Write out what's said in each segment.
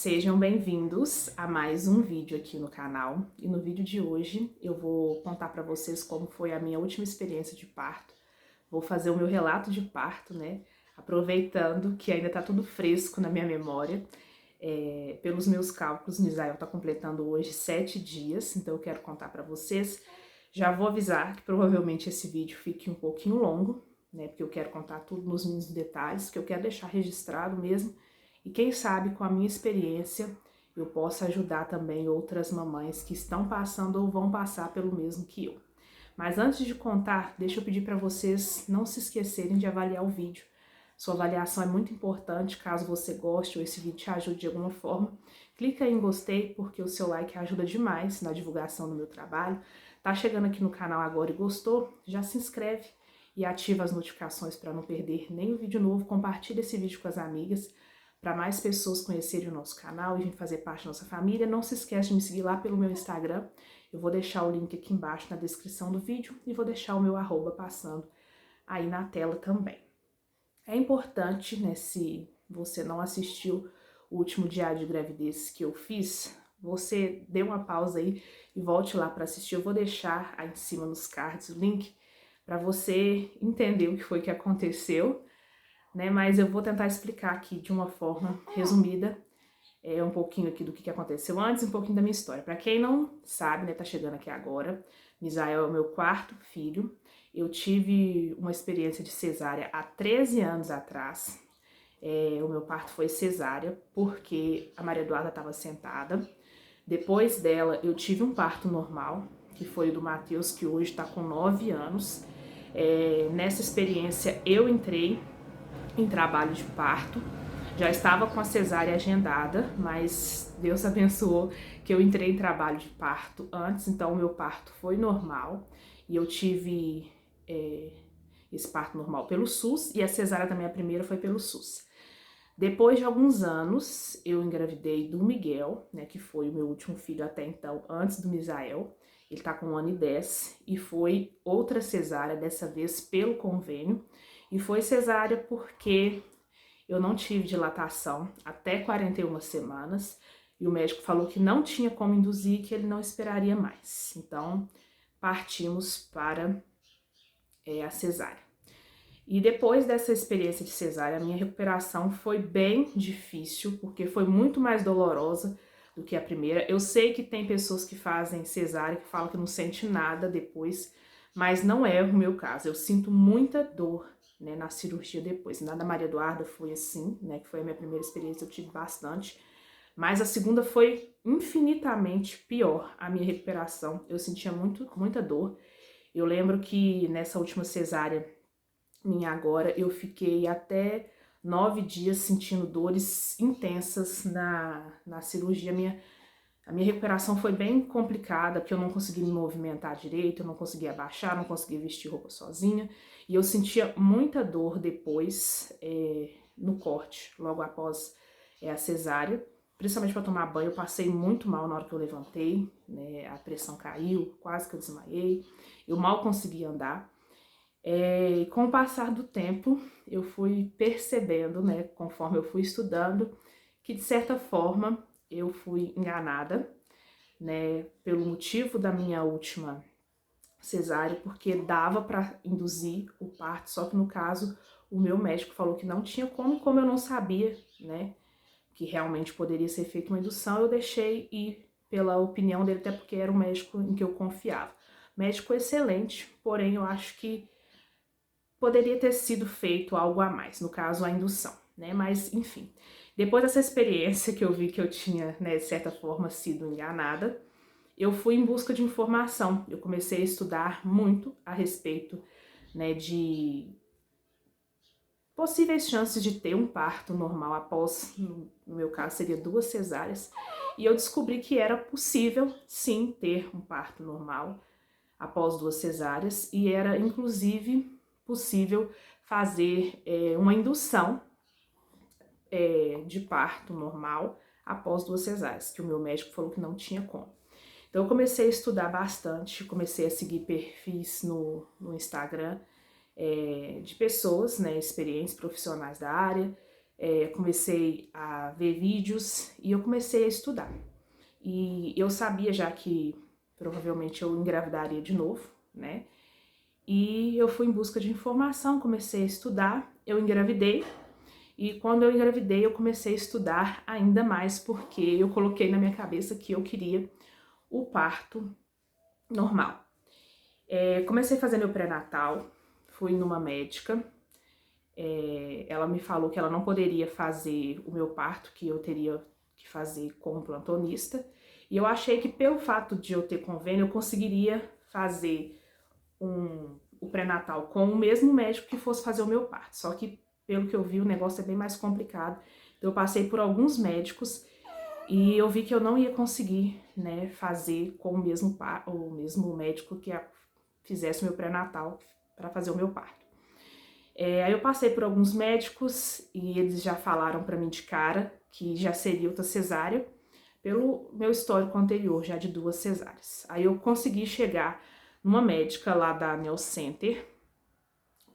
Sejam bem-vindos a mais um vídeo aqui no canal. E no vídeo de hoje eu vou contar para vocês como foi a minha última experiência de parto. Vou fazer o meu relato de parto, né? Aproveitando que ainda tá tudo fresco na minha memória. Pelos meus cálculos, Misael tá completando hoje 7 dias, então eu quero contar para vocês. Já vou avisar que provavelmente esse vídeo fique um pouquinho longo, né? Porque eu quero contar tudo nos mínimos detalhes, que eu quero deixar registrado mesmo. E quem sabe com a minha experiência eu possa ajudar também outras mamães que estão passando ou vão passar pelo mesmo que eu. Mas antes de contar, deixa eu pedir para vocês não se esquecerem de avaliar o vídeo. Sua avaliação é muito importante, caso você goste ou esse vídeo te ajude de alguma forma. Clica aí em gostei, porque o seu like ajuda demais na divulgação do meu trabalho. Tá chegando aqui no canal agora e gostou? Já se inscreve e ativa as notificações para não perder nenhum vídeo novo. Compartilha esse vídeo com as amigas, para mais pessoas conhecerem o nosso canal e vir fazer parte da nossa família. Não se esqueça de me seguir lá pelo meu Instagram. Eu vou deixar o link aqui embaixo na descrição do vídeo e vou deixar o meu arroba passando aí na tela também. É importante, né, se você não assistiu o último diário de gravidez que eu fiz, você dê uma pausa aí e volte lá para assistir. Eu vou deixar aí em cima nos cards o link para você entender o que foi que aconteceu, né? Mas eu vou tentar explicar aqui de uma forma resumida, um pouquinho aqui do que aconteceu antes, um pouquinho da minha história. Para quem não sabe, né, tá chegando aqui agora, Misael é o meu quarto filho. Eu tive uma experiência de cesárea há 13 anos atrás. O meu parto foi cesárea porque a Maria Eduarda estava sentada. Depois dela, eu tive um parto normal, que foi o do Matheus, que hoje está com 9 anos. Nessa experiência, eu entrei em trabalho de parto, já estava com a cesárea agendada, mas Deus abençoou que eu entrei em trabalho de parto antes, então o meu parto foi normal e eu tive esse parto normal pelo SUS e a cesárea também, a primeira, foi pelo SUS. Depois de alguns anos, eu engravidei do Miguel, né, que foi o meu último filho até então, antes do Misael. Ele tá com 1 ano e 10 e foi outra cesárea, dessa vez pelo convênio. E foi cesárea porque eu não tive dilatação até 41 semanas e o médico falou que não tinha como induzir, que ele não esperaria mais. Então, partimos para a cesárea. E depois dessa experiência de cesárea, a minha recuperação foi bem difícil, porque foi muito mais dolorosa do que a primeira. Eu sei que tem pessoas que fazem cesárea que falam que não sente nada depois, mas não é o meu caso. Eu sinto muita dor, né, na cirurgia depois. Na da Maria Eduarda foi assim, né, que foi a minha primeira experiência, eu tive bastante. Mas a segunda foi infinitamente pior, a minha recuperação. Eu sentia muita dor. Eu lembro que nessa última cesárea minha agora, eu fiquei até 9 dias sentindo dores intensas na cirurgia. A minha recuperação foi bem complicada, porque eu não conseguia me movimentar direito, eu não conseguia abaixar, não conseguia vestir roupa sozinha. E eu sentia muita dor depois, no corte, logo após a cesárea. Principalmente para tomar banho, eu passei muito mal na hora que eu levantei, né? A pressão caiu, quase que eu desmaiei. Eu mal conseguia andar. E com o passar do tempo, eu fui percebendo, né, conforme eu fui estudando, que de certa forma eu fui enganada, né, pelo motivo da minha última cesárea, porque dava para induzir o parto, só que no caso o meu médico falou que não tinha como eu não sabia, né, que realmente poderia ser feita uma indução, eu deixei ir pela opinião dele, até porque era um médico em que eu confiava. Médico excelente, porém eu acho que poderia ter sido feito algo a mais, no caso a indução, né? Mas enfim, depois dessa experiência que eu vi que eu tinha, né, de certa forma sido enganada, eu fui em busca de informação. Eu comecei a estudar muito a respeito, né, de possíveis chances de ter um parto normal após, no meu caso seria 2 cesáreas, e eu descobri que era possível sim ter um parto normal após 2 cesáreas, e era inclusive possível fazer uma indução de parto normal após 2 cesáreas, que o meu médico falou que não tinha como. Então eu comecei a estudar bastante, comecei a seguir perfis no Instagram de pessoas, né, experientes, profissionais da área, comecei a ver vídeos e eu comecei a estudar. E eu sabia já que provavelmente eu engravidaria de novo, né? E eu fui em busca de informação, comecei a estudar, eu engravidei. E quando eu engravidei, eu comecei a estudar ainda mais, porque eu coloquei na minha cabeça que eu queria o parto normal. Comecei a fazer meu pré-natal, fui numa médica, ela me falou que ela não poderia fazer o meu parto, que eu teria que fazer com um plantonista, e eu achei que pelo fato de eu ter convênio, eu conseguiria fazer o pré-natal com o mesmo médico que fosse fazer o meu parto, só que pelo que eu vi o negócio é bem mais complicado, então eu passei por alguns médicos e eu vi que eu não ia conseguir, né, fazer com o mesmo médico que fizesse o meu pré-natal para fazer o meu parto. Aí eu passei por alguns médicos e eles já falaram para mim de cara que já seria outra cesárea, pelo meu histórico anterior, já de 2 cesáreas. Aí eu consegui chegar numa médica lá da Neo Center,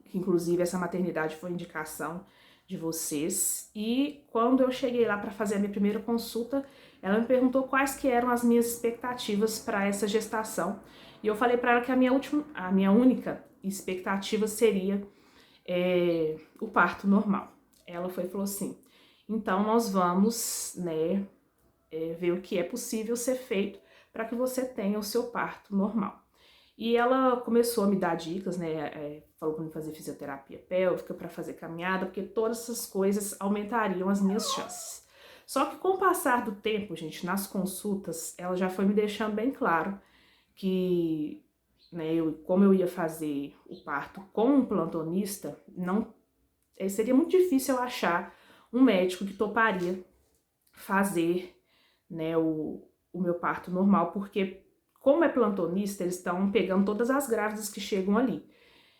que inclusive essa maternidade foi indicação de vocês, e quando eu cheguei lá para fazer a minha primeira consulta, ela me perguntou quais que eram as minhas expectativas para essa gestação, e eu falei para ela que a minha única expectativa seria o parto normal. Ela falou assim, então nós vamos, né, ver o que é possível ser feito para que você tenha o seu parto normal. E ela começou a me dar dicas, né, falou para mim fazer fisioterapia pélvica, para fazer caminhada, porque todas essas coisas aumentariam as minhas chances. Só que com o passar do tempo, gente, nas consultas, ela já foi me deixando bem claro que, né, como eu ia fazer o parto com um plantonista, seria muito difícil eu achar um médico que toparia fazer, né, o meu parto normal, porque como é plantonista, eles estão pegando todas as grávidas que chegam ali.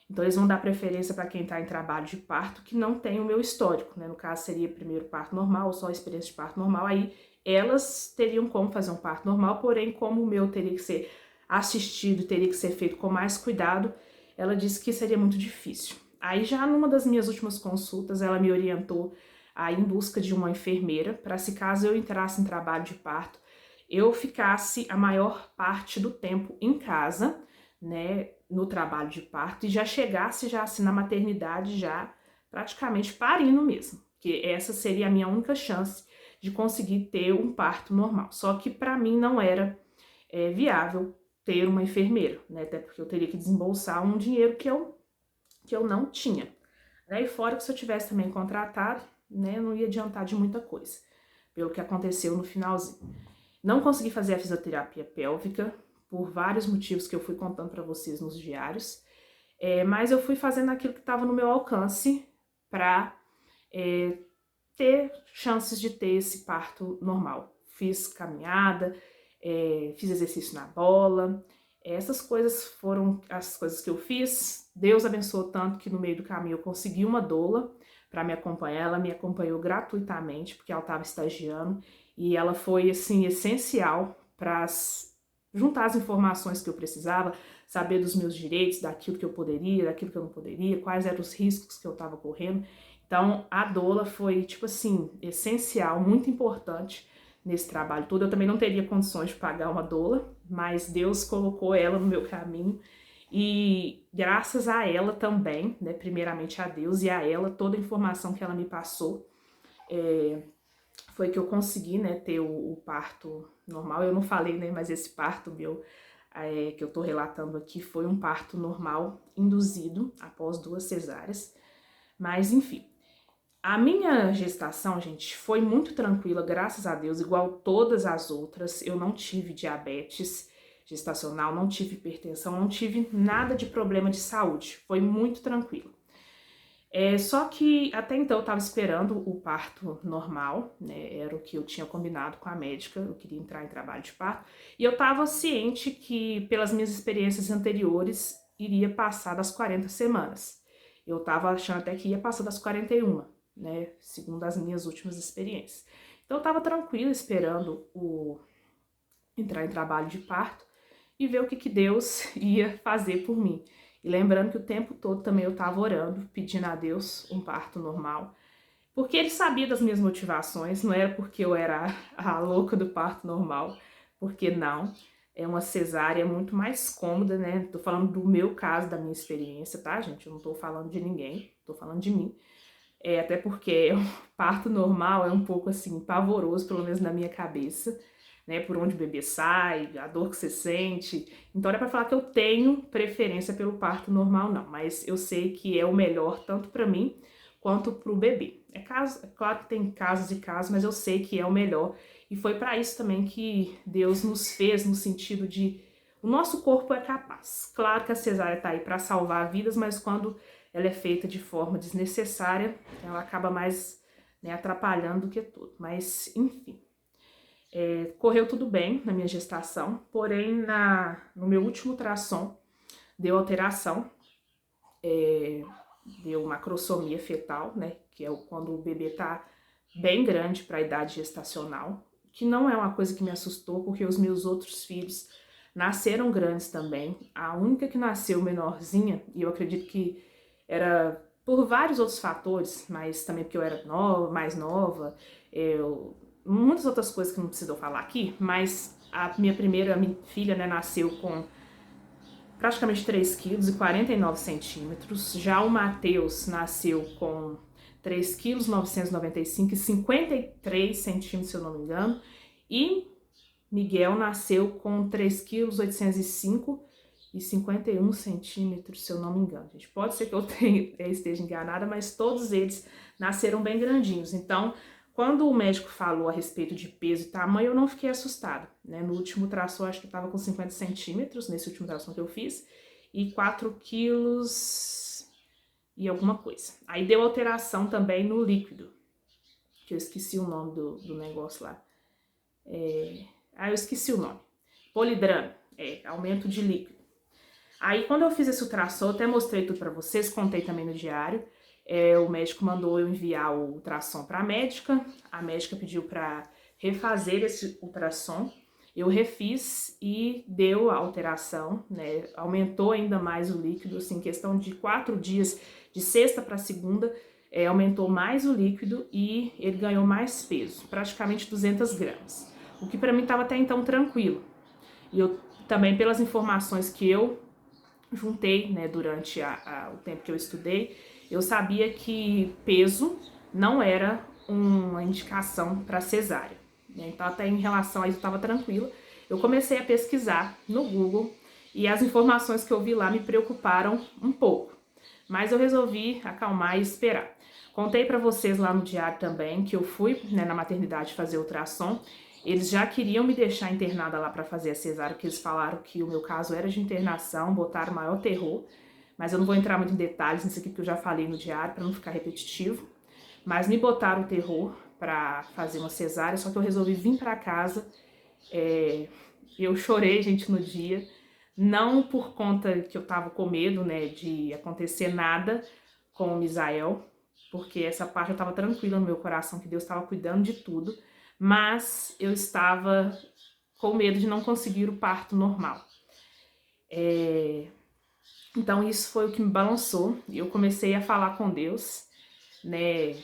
Então eles vão dar preferência para quem está em trabalho de parto que não tem o meu histórico, né? No caso seria primeiro parto normal ou só experiência de parto normal, aí elas teriam como fazer um parto normal, porém como o meu teria que ser assistido, teria que ser feito com mais cuidado, ela disse que seria muito difícil. Aí já numa das minhas últimas consultas, ela me orientou a ir em busca de uma enfermeira, para se caso eu entrasse em trabalho de parto, eu ficasse a maior parte do tempo em casa, né, no trabalho de parto, e já chegasse já assim na maternidade já praticamente parindo mesmo, que essa seria a minha única chance de conseguir ter um parto normal. Só que para mim não era viável ter uma enfermeira, né, até porque eu teria que desembolsar um dinheiro que eu não tinha. E fora que se eu tivesse também contratado, né, não ia adiantar de muita coisa, pelo que aconteceu no finalzinho. Não consegui fazer a fisioterapia pélvica, por vários motivos que eu fui contando para vocês nos diários, mas eu fui fazendo aquilo que estava no meu alcance para ter chances de ter esse parto normal. Fiz caminhada, fiz exercício na bola, essas coisas foram as coisas que eu fiz. Deus abençoou tanto que no meio do caminho eu consegui uma doula para me acompanhar. Ela me acompanhou gratuitamente, porque ela estava estagiando, e ela foi, assim, essencial para juntar as informações que eu precisava, saber dos meus direitos, daquilo que eu poderia, daquilo que eu não poderia, quais eram os riscos que eu estava correndo. Então, a doula foi, tipo assim, essencial, muito importante nesse trabalho todo. Eu também não teria condições de pagar uma doula, mas Deus colocou ela no meu caminho e graças a ela também, né, primeiramente a Deus e a ela, toda a informação que ela me passou, foi que eu consegui, né, ter o parto normal. Eu não falei, né, mas esse parto meu que eu tô relatando aqui foi um parto normal induzido após 2 cesáreas, mas enfim. A minha gestação, gente, foi muito tranquila, graças a Deus, igual todas as outras. Eu não tive diabetes gestacional, não tive hipertensão, não tive nada de problema de saúde. Foi muito tranquilo. Só que até então eu estava esperando o parto normal, né? Era o que eu tinha combinado com a médica, eu queria entrar em trabalho de parto. E eu estava ciente que, pelas minhas experiências anteriores, iria passar das 40 semanas. Eu estava achando até que ia passar das 41, né? Segundo as minhas últimas experiências. Então eu estava tranquila esperando entrar em trabalho de parto e ver o que Deus ia fazer por mim. E lembrando que o tempo todo também eu estava orando, pedindo a Deus um parto normal. Porque ele sabia das minhas motivações, não era porque eu era a louca do parto normal, porque não. É uma cesárea muito mais cômoda, né? Tô falando do meu caso, da minha experiência, tá, gente? Eu não tô falando de ninguém, tô falando de mim. Até porque o parto normal é um pouco assim, pavoroso, pelo menos na minha cabeça, né? Por onde o bebê sai, a dor que você sente. Então não é pra falar que eu tenho preferência pelo parto normal, não. Mas eu sei que é o melhor tanto pra mim quanto pro bebê. É claro que tem casos e casos, mas eu sei que é o melhor. E foi pra isso também que Deus nos fez, no sentido de o nosso corpo é capaz. Claro que a cesárea tá aí pra salvar vidas, mas quando ela é feita de forma desnecessária, ela acaba mais, né, atrapalhando do que tudo. Mas, enfim, correu tudo bem na minha gestação, porém no meu último ultrassom deu alteração, deu macrosomia fetal, né, que é quando o bebê tá bem grande para a idade gestacional, que não é uma coisa que me assustou, porque os meus outros filhos nasceram grandes também. A única que nasceu menorzinha, e eu acredito que era por vários outros fatores, mas também porque eu era mais nova, muitas outras coisas que não preciso falar aqui, mas a minha primeira filha, né, nasceu com praticamente 3 quilos e 49 centímetros. Já o Matheus nasceu com 3 quilos 995 e 53 centímetros, se eu não me engano. E Miguel nasceu com 3 quilos 805 e 51 centímetros, se eu não me engano. Gente, pode ser que eu esteja enganada, mas todos eles nasceram bem grandinhos. Então, quando o médico falou a respeito de peso e tamanho, eu não fiquei assustada, né? No último ultrassom, acho que eu estava com 50 centímetros, nesse último ultrassom que eu fiz, e 4 quilos e alguma coisa. Aí deu alteração também no líquido, que eu esqueci o nome do negócio lá. Eu esqueci o nome. Polidrano, aumento de líquido. Aí quando eu fiz esse ultrassom, eu até mostrei tudo pra vocês, contei também no diário. O médico mandou eu enviar o ultrassom pra médica. A médica pediu pra refazer esse ultrassom. Eu refiz e deu a alteração, né? Aumentou ainda mais o líquido, assim, questão de 4 dias, de sexta para segunda, aumentou mais o líquido e ele ganhou mais peso, praticamente 200 gramas. O que para mim estava até então tranquilo. E eu também, pelas informações que eu juntei, né, durante o tempo que eu estudei, eu sabia que peso não era uma indicação para cesárea, né? Então, até em relação a isso, eu estava tranquila. Eu comecei a pesquisar no Google e as informações que eu vi lá me preocuparam um pouco, mas eu resolvi acalmar e esperar. Contei para vocês lá no diário também que eu fui, né, na maternidade fazer ultrassom. Eles já queriam me deixar internada lá para fazer a cesárea, porque eles falaram que o meu caso era de internação, botaram maior terror, mas eu não vou entrar muito em detalhes nisso aqui que eu já falei no diário para não ficar repetitivo. Mas me botaram o terror para fazer uma cesárea, só que eu resolvi vir para casa. Eu chorei, gente, no dia, não por conta que eu tava com medo, né, de acontecer nada com o Misael, porque essa parte eu tava tranquila no meu coração, que Deus estava cuidando de tudo, mas eu estava com medo de não conseguir o parto normal. Então isso foi o que me balançou, e eu comecei a falar com Deus, né,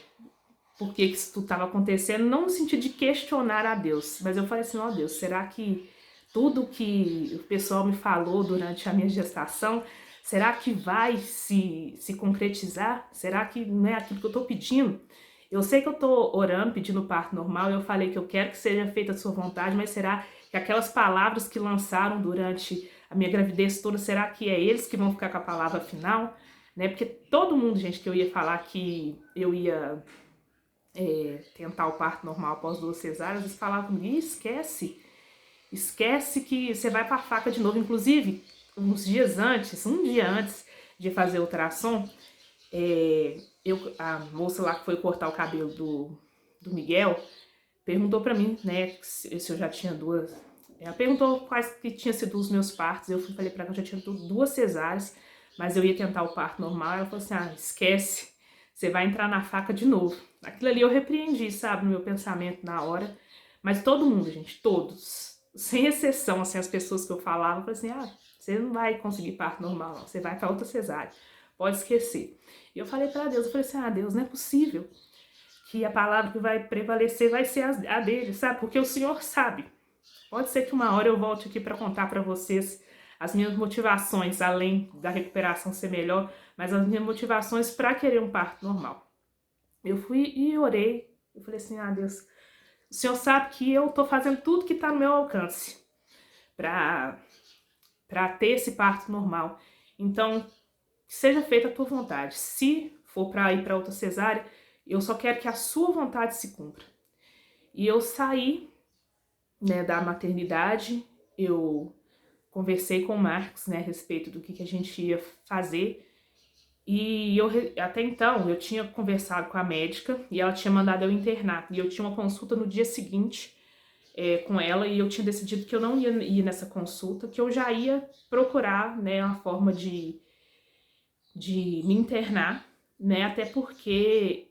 por que isso tudo estava acontecendo, não no sentido de questionar a Deus, mas eu falei assim, ó Deus, será que tudo que o pessoal me falou durante a minha gestação, será que vai se concretizar? Será que não é aquilo que eu estou pedindo? Eu sei que eu estou orando, pedindo parto normal, eu falei que eu quero que seja feita a sua vontade, mas será que aquelas palavras que lançaram durante a minha gravidez toda, será que é eles que vão ficar com a palavra final? Né? Porque todo mundo, gente, que eu ia falar que eu ia tentar o parto normal após 2 cesáreas, eles falavam comigo, esquece que você vai pra faca de novo. Inclusive, um dia antes de fazer o ultrassom, a moça lá que foi cortar o cabelo do Miguel, perguntou pra mim, né, se eu já tinha 2. Ela perguntou quais que tinham sido os meus partos. Eu falei pra ela que eu já tinha 2 cesáreas, mas eu ia tentar o parto normal. Ela falou assim, esquece, você vai entrar na faca de novo. Aquilo ali eu repreendi, sabe, no meu pensamento na hora. Mas todo mundo, gente, todos, sem exceção, assim, as pessoas que eu falava, eu falei assim, você não vai conseguir parto normal, não. Você vai para outra cesárea, pode esquecer. E eu falei para Deus, eu falei assim, Deus, não é possível que a palavra que vai prevalecer vai ser a dele, sabe? Porque o Senhor sabe. Pode ser que uma hora eu volte aqui para contar para vocês as minhas motivações, além da recuperação ser melhor, mas as minhas motivações para querer um parto normal. Eu fui e orei, eu falei assim, Deus, o Senhor sabe que eu tô fazendo tudo que tá no meu alcance para ter esse parto normal. Então, que seja feita a tua vontade. Se for para ir para outra cesárea, eu só quero que a sua vontade se cumpra. E eu saí, né, da maternidade, eu conversei com o Marcos, né, a respeito do que a gente ia fazer. E até então eu tinha conversado com a médica e ela tinha mandado eu internar. E eu tinha uma consulta no dia seguinte com ela e eu tinha decidido que eu não ia ir nessa consulta, que eu já ia procurar, né, uma forma de me internar, né, até porque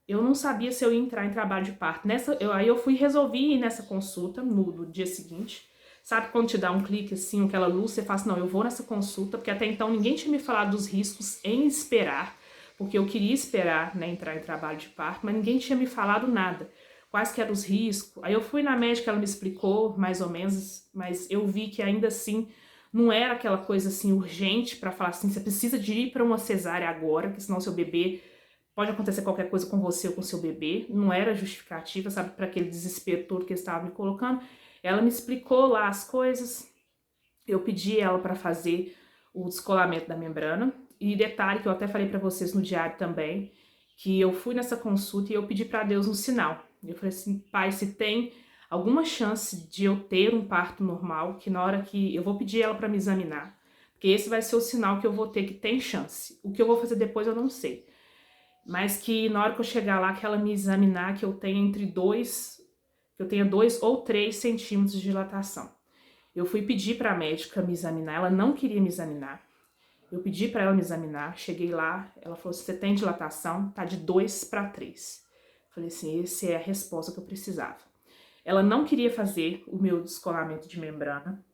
eu não sabia se eu ia entrar em trabalho de parto. Aí eu fui e resolvi ir nessa consulta no dia seguinte. Sabe quando te dá um clique assim, aquela luz, você fala assim, não, eu vou nessa consulta, porque até então ninguém tinha me falado dos riscos em esperar, porque eu queria esperar, né, entrar em trabalho de parto, mas ninguém tinha me falado nada. Quais que eram os riscos? Aí eu fui na médica, ela me explicou mais ou menos, mas eu vi que ainda assim não era aquela coisa assim urgente para falar assim, você precisa de ir para uma cesárea agora, que senão seu bebê pode acontecer qualquer coisa com você ou com seu bebê. Não era justificativa, sabe, para aquele desespero todo que eles estavam me colocando. Ela me explicou lá as coisas, eu pedi ela para fazer o descolamento da membrana. E detalhe que eu até falei para vocês no diário também, que eu fui nessa consulta e eu pedi para Deus um sinal. Eu falei assim, Pai, se tem alguma chance de eu ter um parto normal, que na hora que eu vou pedir ela para me examinar, porque esse vai ser o sinal que eu vou ter que tem chance. O que eu vou fazer depois eu não sei. Mas que na hora que eu chegar lá, que ela me examinar, que eu tenha que eu tenha 2 ou 3 centímetros de dilatação. Eu fui pedir para a médica me examinar, ela não queria me examinar. Eu pedi para ela me examinar, cheguei lá, ela falou, você tem dilatação? Tá de 2 para 3. Falei assim, essa é a resposta que eu precisava. Ela não queria fazer o meu descolamento de membrana,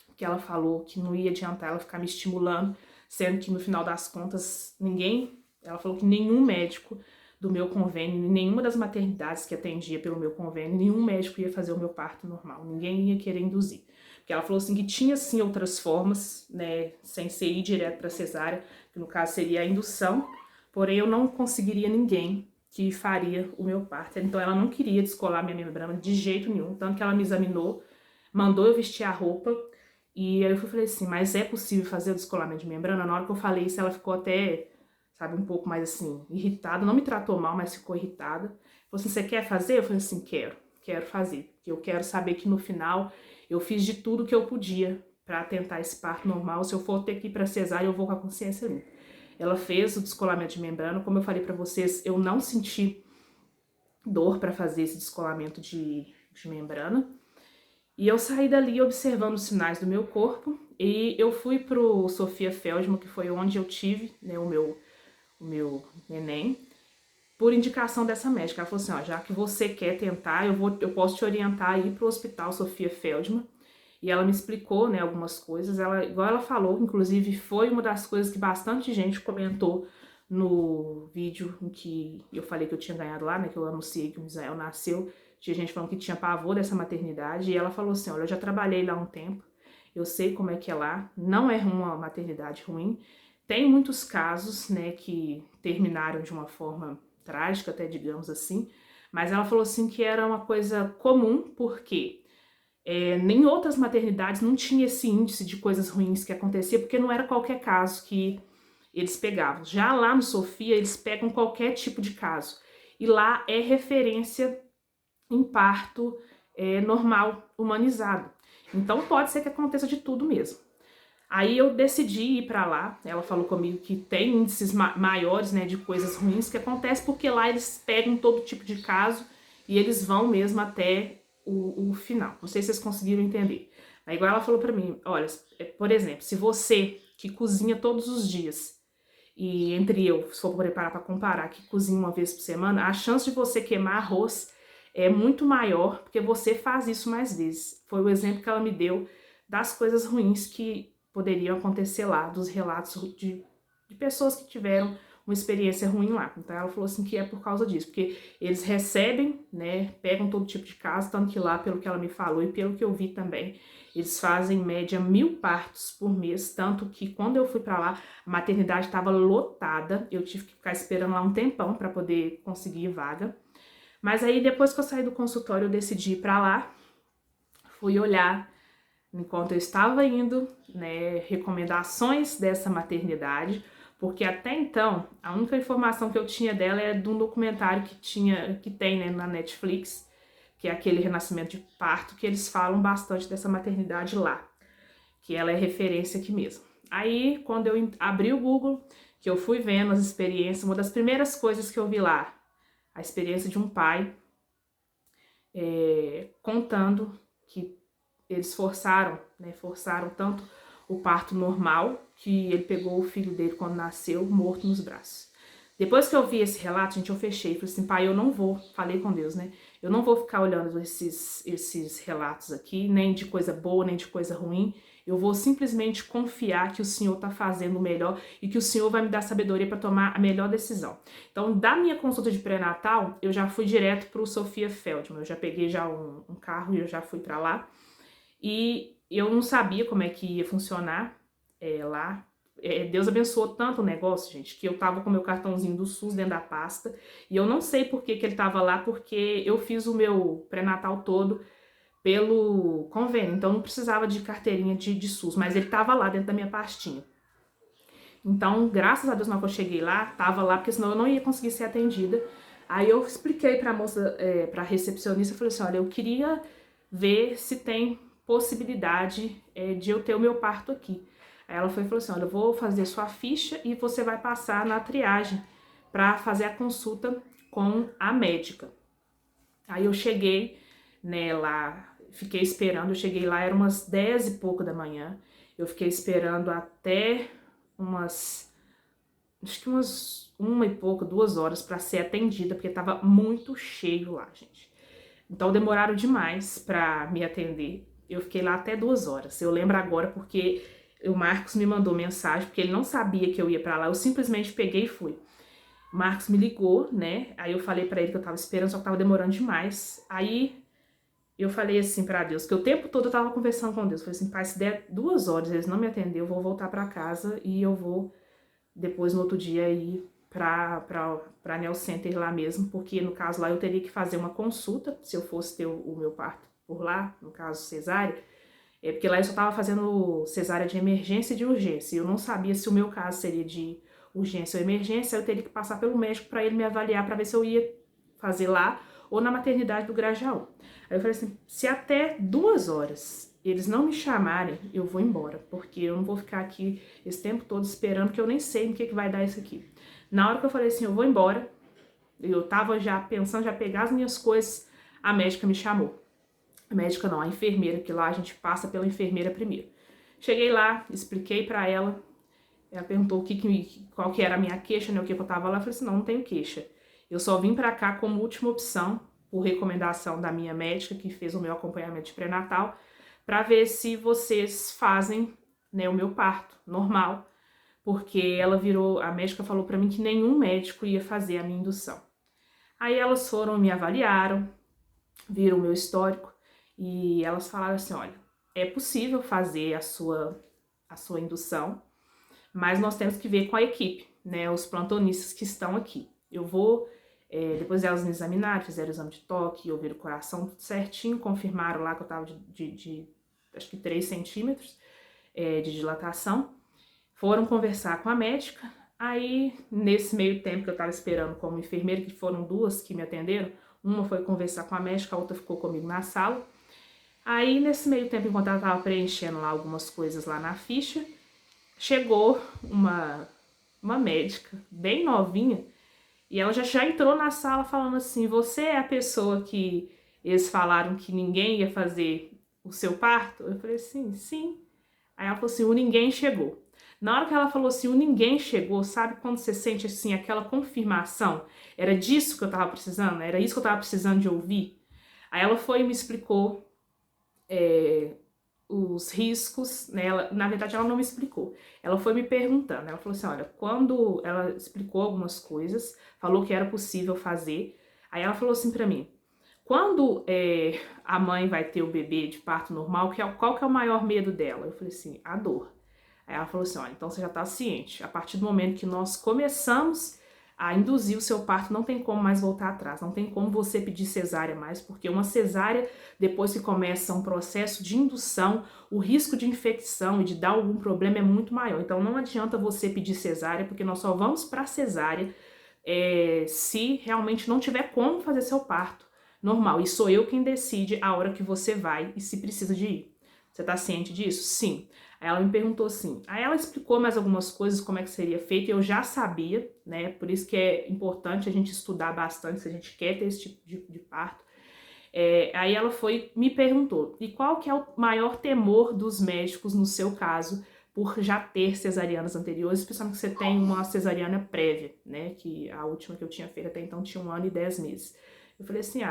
porque ela falou que não ia adiantar ela ficar me estimulando, sendo que no final das contas ela falou que nenhum médico do meu convênio, nenhuma das maternidades que atendia pelo meu convênio, nenhum médico ia fazer o meu parto normal, ninguém ia querer induzir. Porque ela falou assim que tinha sim outras formas, né, sem ser ir direto para cesárea, que no caso seria a indução, porém eu não conseguiria ninguém que faria o meu parto. Então ela não queria descolar minha membrana de jeito nenhum, tanto que ela me examinou, mandou eu vestir a roupa, e aí eu falei assim, mas é possível fazer o descolamento de membrana? Na hora que eu falei isso, ela ficou até, sabe, um pouco mais assim, irritada. Não me tratou mal, mas ficou irritada. Falou assim, você quer fazer? Eu falei assim, quero fazer. Porque eu quero saber que no final eu fiz de tudo que eu podia para tentar esse parto normal. Se eu for ter que ir para cesárea, eu vou com a consciência limpa. Ela fez o descolamento de membrana. Como eu falei para vocês, eu não senti dor para fazer esse descolamento de membrana. E eu saí dali observando os sinais do meu corpo e eu fui pro Sofia Feldman, que foi onde eu tive, né, o meu neném, por indicação dessa médica. Ela falou assim, ó, já que você quer tentar, eu posso te orientar a ir pro Hospital Sofia Feldman. E ela me explicou, né, algumas coisas. Igual ela falou, inclusive foi uma das coisas que bastante gente comentou no vídeo em que eu falei que eu tinha ganhado lá, né, que eu anunciei que o Misael nasceu. Tinha gente falando que tinha pavor dessa maternidade, e ela falou assim, olha, eu já trabalhei lá um tempo, eu sei como é que é lá, não é uma maternidade ruim, tem muitos casos, né, que terminaram de uma forma trágica, até digamos assim, mas ela falou assim que era uma coisa comum, porque nem outras maternidades não tinha esse índice de coisas ruins que acontecia, porque não era qualquer caso que eles pegavam. Já lá no Sofia, eles pegam qualquer tipo de caso, e lá é referência em parto normal, humanizado. Então pode ser que aconteça de tudo mesmo. Aí eu decidi ir para lá, ela falou comigo que tem índices maiores, né, de coisas ruins que acontecem porque lá eles pegam todo tipo de caso e eles vão mesmo até o final. Não sei se vocês conseguiram entender. Aí igual ela falou para mim, olha, por exemplo, se você que cozinha todos os dias e entre eu, se for preparar para comparar, que cozinha uma vez por semana, a chance de você queimar arroz é muito maior porque você faz isso mais vezes. Foi o exemplo que ela me deu das coisas ruins que poderiam acontecer lá, dos relatos de pessoas que tiveram uma experiência ruim lá. Então ela falou assim que é por causa disso, porque eles recebem, né, pegam todo tipo de caso, tanto que lá, pelo que ela me falou e pelo que eu vi também, eles fazem em média 1000 partos por mês, tanto que quando eu fui pra lá, a maternidade estava lotada, eu tive que ficar esperando lá um tempão para poder conseguir vaga. Mas aí depois que eu saí do consultório, eu decidi ir pra lá, fui olhar enquanto eu estava indo, né, recomendações dessa maternidade, porque até então a única informação que eu tinha dela é de um documentário que tem, né, na Netflix, que é aquele Renascimento de Parto, que eles falam bastante dessa maternidade lá, que ela é referência aqui mesmo. Aí, quando eu abri o Google, que eu fui vendo as experiências, uma das primeiras coisas que eu vi lá, a experiência de um pai contando que eles forçaram, né, forçaram tanto o parto normal, que ele pegou o filho dele quando nasceu, morto nos braços. Depois que eu vi esse relato, gente, eu fechei, falei assim, pai, eu não vou, falei com Deus, né, eu não vou ficar olhando esses relatos aqui, nem de coisa boa, nem de coisa ruim, eu vou simplesmente confiar que o Senhor está fazendo o melhor e que o Senhor vai me dar sabedoria para tomar a melhor decisão. Então, da minha consulta de pré-natal, eu já fui direto para o Sofia Feldman, eu já peguei já um carro e eu já fui para lá. E eu não sabia como é que ia funcionar lá. Deus abençoou tanto o negócio, gente, que eu tava com meu cartãozinho do SUS dentro da pasta. E eu não sei por que ele tava lá, porque eu fiz o meu pré-natal todo pelo convênio. Então não precisava de carteirinha de SUS, mas ele tava lá dentro da minha pastinha. Então, graças a Deus, na hora que eu cheguei lá, tava lá, porque senão eu não ia conseguir ser atendida. Aí eu expliquei pra moça, pra recepcionista, eu falei assim, olha, eu queria ver se tem possibilidade de eu ter o meu parto aqui. Aí ela foi e falou assim, olha, eu vou fazer sua ficha e você vai passar na triagem para fazer a consulta com a médica. Aí eu cheguei, né, lá, fiquei esperando, eu cheguei lá, era umas 10 e pouco da manhã, eu fiquei esperando até acho que umas 1 e pouco, 2 horas para ser atendida, porque tava muito cheio lá, gente. Então demoraram demais para me atender. Eu fiquei lá até 2 horas. Eu lembro agora porque o Marcos me mandou mensagem, porque ele não sabia que eu ia para lá. Eu simplesmente peguei e fui. O Marcos me ligou, né? Aí eu falei para ele que eu tava esperando, só que tava demorando demais. Aí eu falei assim para Deus, que o tempo todo eu tava conversando com Deus. Eu falei assim, pai, se der 2 horas eles não me atender, eu vou voltar para casa e eu vou depois no outro dia ir para Neo Center lá mesmo, porque no caso lá eu teria que fazer uma consulta, se eu fosse ter o meu parto por lá, no caso cesárea, porque lá eu só estava fazendo cesárea de emergência e de urgência, e eu não sabia se o meu caso seria de urgência ou emergência, eu teria que passar pelo médico para ele me avaliar, para ver se eu ia fazer lá ou na maternidade do Grajaú. Aí eu falei assim, se até 2 horas eles não me chamarem, eu vou embora, porque eu não vou ficar aqui esse tempo todo esperando, que eu nem sei no que vai dar isso aqui. Na hora que eu falei assim, eu vou embora, eu tava já pensando, já pegar as minhas coisas, a médica me chamou. A médica não, a enfermeira, que lá a gente passa pela enfermeira primeiro. Cheguei lá, expliquei pra ela, ela perguntou qual que era a minha queixa, né, o que eu tava lá, eu falei assim, não tenho queixa. Eu só vim pra cá como última opção, por recomendação da minha médica, que fez o meu acompanhamento de pré-natal, para ver se vocês fazem, né, o meu parto normal, porque a médica falou para mim que nenhum médico ia fazer a minha indução. Aí elas foram, me avaliaram, viram o meu histórico e elas falaram assim, olha, é possível fazer a sua indução, mas nós temos que ver com a equipe, né, os plantonistas que estão aqui. Eu vou, depois elas me examinaram, fizeram o exame de toque, ouviram o coração tudo certinho, confirmaram lá que eu tava de acho que 3 centímetros de dilatação, foram conversar com a médica, aí nesse meio tempo que eu tava esperando como enfermeira, que foram 2 que me atenderam, uma foi conversar com a médica, a outra ficou comigo na sala, aí nesse meio tempo, enquanto ela tava preenchendo lá algumas coisas lá na ficha, chegou uma médica bem novinha, e ela já entrou na sala falando assim, você é a pessoa que eles falaram que ninguém ia fazer o seu parto? Eu falei assim, sim. Aí ela falou assim, o ninguém chegou. Na hora que ela falou assim, o ninguém chegou, sabe quando você sente assim, aquela confirmação? Era disso que eu tava precisando? Era isso que eu tava precisando de ouvir? Aí ela foi e me explicou os riscos, né? Na verdade, ela não me explicou. Ela foi me perguntando. Ela falou assim, olha, quando ela explicou algumas coisas, falou que era possível fazer. Aí ela falou assim pra mim, quando a mãe vai ter o bebê de parto normal, qual que é o maior medo dela? Eu falei assim, a dor. Aí ela falou assim, olha, então você já tá ciente. A partir do momento que nós começamos a induzir o seu parto, não tem como mais voltar atrás, não tem como você pedir cesárea mais, porque uma cesárea, depois que começa um processo de indução, o risco de infecção e de dar algum problema é muito maior. Então não adianta você pedir cesárea, porque nós só vamos para cesárea se realmente não tiver como fazer seu parto normal. E sou eu quem decide a hora que você vai e se precisa de ir. Você tá ciente disso? Sim. Aí ela me perguntou assim, aí ela explicou mais algumas coisas, como é que seria feito, eu já sabia, né, por isso que é importante a gente estudar bastante se a gente quer ter esse tipo de parto. Aí ela me perguntou, e qual que é o maior temor dos médicos no seu caso, por já ter cesarianas anteriores, especialmente que você tem uma cesariana prévia, né, que a última que eu tinha feito até então tinha 1 ano e 10 meses. Eu falei assim,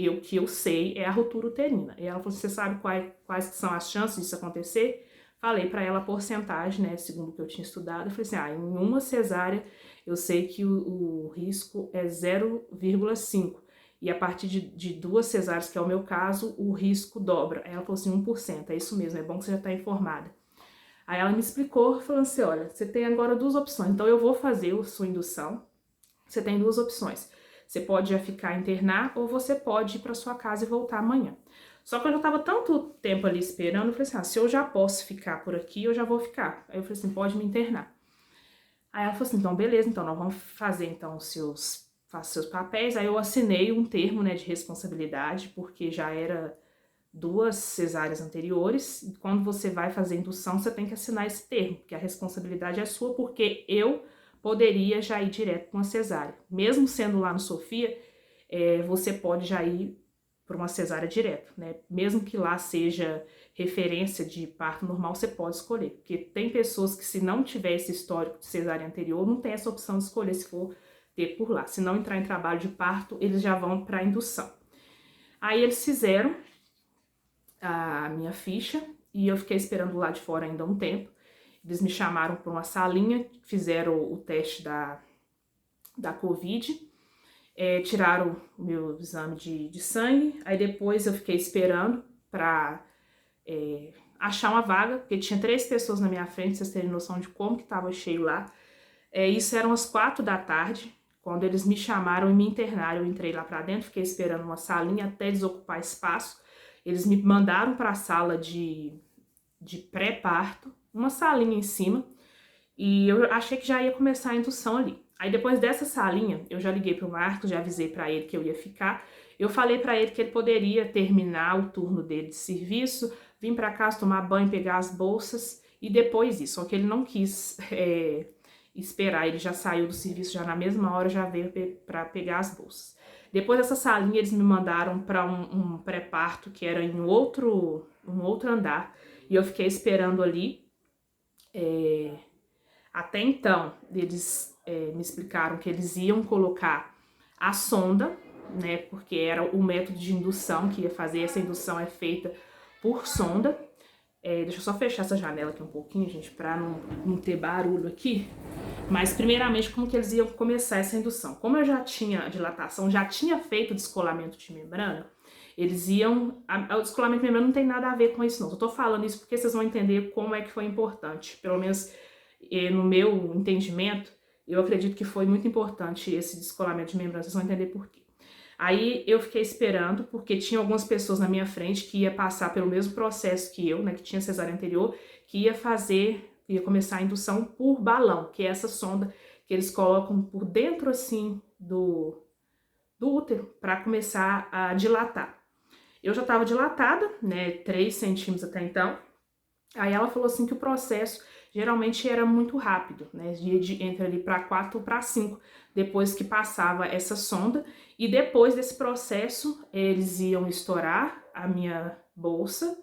o que eu sei é a ruptura uterina. E ela falou, você sabe quais são as chances disso acontecer? Falei para ela a porcentagem, né, segundo o que eu tinha estudado. Eu falei assim, em uma cesárea eu sei que o risco é 0,5. E a partir de 2 cesáreas, que é o meu caso, o risco dobra. Aí ela falou assim, 1%. É isso mesmo, é bom que você já está informada. Aí ela me explicou, falando assim, olha, você tem agora 2 opções. Então eu vou fazer a sua indução. Você tem 2 opções. Você pode já ficar internar ou você pode ir para sua casa e voltar amanhã. Só que eu já estava tanto tempo ali esperando, eu falei assim, se eu já posso ficar por aqui, eu já vou ficar. Aí eu falei assim, pode me internar. Aí ela falou assim, então beleza, então nós vamos fazer então faça seus papéis. Aí eu assinei um termo, né, de responsabilidade, porque já era 2 cesáreas anteriores. E quando você vai fazer indução, você tem que assinar esse termo, porque a responsabilidade é sua, porque eu poderia já ir direto para uma cesárea. Mesmo sendo lá no Sofia, você pode já ir para uma cesárea direto, né? Mesmo que lá seja referência de parto normal, você pode escolher. Porque tem pessoas que, se não tiver esse histórico de cesárea anterior, não tem essa opção de escolher se for ter por lá. Se não entrar em trabalho de parto, eles já vão para a indução. Aí eles fizeram a minha ficha e eu fiquei esperando lá de fora ainda um tempo. Eles me chamaram para uma salinha, fizeram o teste da Covid, tiraram o meu exame de sangue, aí depois eu fiquei esperando para achar uma vaga, porque tinha 3 pessoas na minha frente, vocês terem noção de como que estava cheio lá. Isso eram as 4 da tarde, quando eles me chamaram e me internaram. Eu entrei lá para dentro, fiquei esperando uma salinha até desocupar espaço. Eles me mandaram para a sala de pré-parto, uma salinha em cima, e eu achei que já ia começar a indução ali. Aí depois dessa salinha, eu já liguei pro Marcos, já avisei para ele que eu ia ficar. Eu falei para ele que ele poderia terminar o turno dele de serviço, vir para casa, tomar banho, pegar as bolsas e depois isso. Só que ele não quis esperar, ele já saiu do serviço já na mesma hora, já veio para pegar as bolsas. Depois dessa salinha, eles me mandaram para um pré-parto que era em um outro andar, e eu fiquei esperando ali. Até então, eles me explicaram que eles iam colocar a sonda, né, porque era o método de indução que ia fazer. Essa indução é feita por sonda. Deixa eu só fechar essa janela aqui um pouquinho, gente, para não ter barulho aqui. Mas, primeiramente, como que eles iam começar essa indução? Como eu já tinha dilatação, já tinha feito descolamento de membrana, eles iam... O descolamento de membrana não tem nada a ver com isso, não. Eu tô falando isso porque vocês vão entender como é que foi importante. Pelo menos, no meu entendimento, eu acredito que foi muito importante esse descolamento de membrana. Vocês vão entender por quê. Aí eu fiquei esperando, porque tinha algumas pessoas na minha frente que ia passar pelo mesmo processo que eu, né, que tinha cesárea anterior, que ia começar a indução por balão, que é essa sonda que eles colocam por dentro, assim, do útero, para começar a dilatar. Eu já estava dilatada, né, 3 centímetros até então. Aí ela falou assim que o processo geralmente era muito rápido, né, entre ali para 4 para 5, depois que passava essa sonda. E depois desse processo, eles iam estourar a minha bolsa,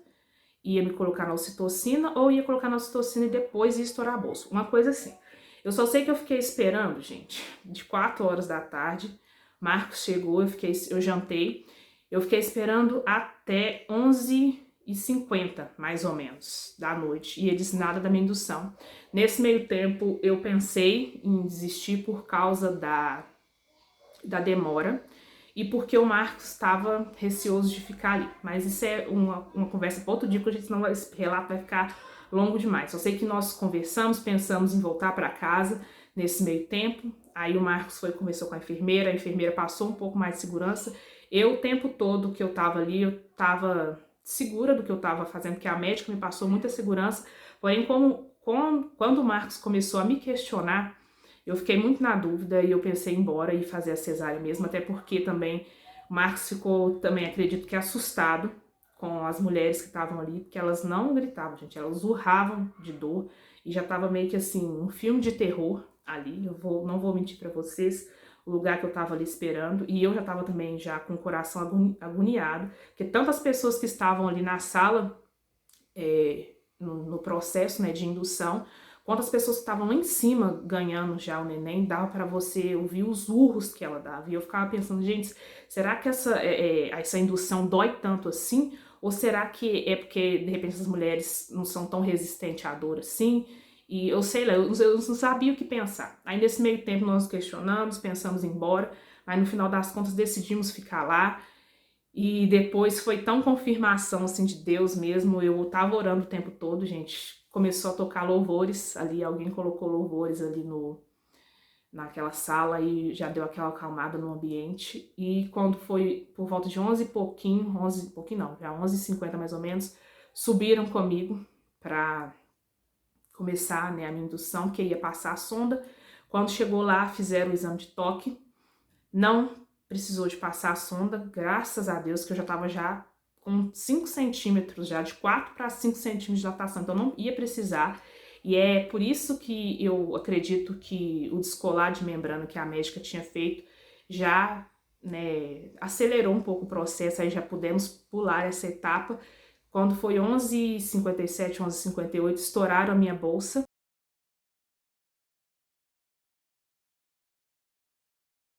ia me colocar na ocitocina, ou ia colocar na ocitocina e depois ia estourar a bolsa. Uma coisa assim. Eu só sei que eu fiquei esperando, gente, de 4 horas da tarde. Marcos chegou, eu jantei. Eu fiquei esperando até 11 11h50, mais ou menos, da noite, e eles nada da minha indução. Nesse meio tempo, eu pensei em desistir por causa da demora e porque o Marcos estava receoso de ficar ali. Mas isso é uma conversa para outro dia, porque senão esse relato vai ficar longo demais. Só sei que nós conversamos, pensamos em voltar para casa nesse meio tempo. Aí o Marcos conversou com a enfermeira passou um pouco mais de segurança. Eu, o tempo todo que eu tava ali, eu tava segura do que eu tava fazendo, porque a médica me passou muita segurança. Porém, quando o Marcos começou a me questionar, eu fiquei muito na dúvida e eu pensei em ir embora e fazer a cesárea mesmo, até porque também o Marcos ficou também, acredito que assustado com as mulheres que estavam ali, porque elas não gritavam, gente, elas urravam de dor e já tava meio que assim, um filme de terror ali, não vou mentir para vocês, o lugar que eu tava ali esperando, e eu já tava também já com o coração agoniado, porque tantas pessoas que estavam ali na sala, no processo, né, de indução, quantas pessoas que estavam lá em cima ganhando já o neném, dava para você ouvir os urros que ela dava. E eu ficava pensando, gente, será que essa indução dói tanto assim? Ou será que é porque, de repente, essas mulheres não são tão resistentes à dor assim? E eu sei lá, eu não sabia o que pensar. Aí, nesse meio tempo, nós questionamos, pensamos em ir embora, mas no final das contas decidimos ficar lá. E depois foi tão confirmação, assim, de Deus mesmo. Eu tava orando o tempo todo, gente. Começou a tocar louvores ali, alguém colocou louvores ali naquela sala e já deu aquela acalmada no ambiente. E quando foi por volta de 11 e pouquinho, 11 e pouquinho não, já 11h50 mais ou menos, subiram comigo pra começar, né, a minha indução, que ia passar a sonda. Quando chegou lá, fizeram o exame de toque. Não precisou de passar a sonda, graças a Deus, que eu já estava já com 5 centímetros, já de 4 para 5 centímetros de dilatação, então não ia precisar. E é por isso que eu acredito que o descolar de membrana que a médica tinha feito já, né, acelerou um pouco o processo, aí já pudemos pular essa etapa. Quando foi 11h57, 11h58, estouraram a minha bolsa,